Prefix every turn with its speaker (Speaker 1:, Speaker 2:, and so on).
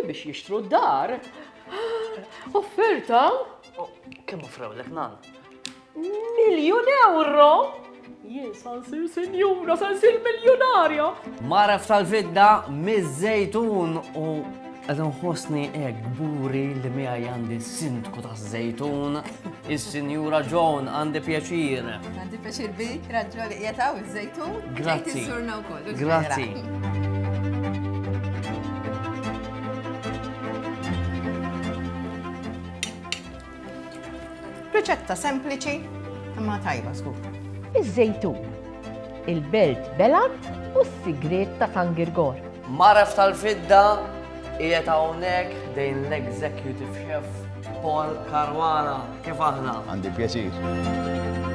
Speaker 1: biex jixtru d-dar. Offerta
Speaker 2: Kemm offrewlek nan?
Speaker 1: €1,000,000. Jien sansir sinjura, sansir miljonarja.
Speaker 2: Maraf tal-fidda miż-żejtun u qed nħossni hekk gburi li miegħi għandi sindku taż-żejtun, is-Sinjura John għandi pjaċir.
Speaker 3: Għandi pjaċir bik, raġġoli jataw iż-żejtun.
Speaker 2: Grazzi.
Speaker 3: Ġejt iżurna wkoll.
Speaker 2: Grazzi.
Speaker 3: Riċetta sempliċi, imma tajba skur.
Speaker 4: Iż-żejtun, il-belt belat u s-sigret ta' San Girgor.
Speaker 2: Maraf tal-fidda qiegħed hawnhekk dejn l-Executive Chef Paul Caruana. Kif aħna?
Speaker 5: Għandi pjaċir.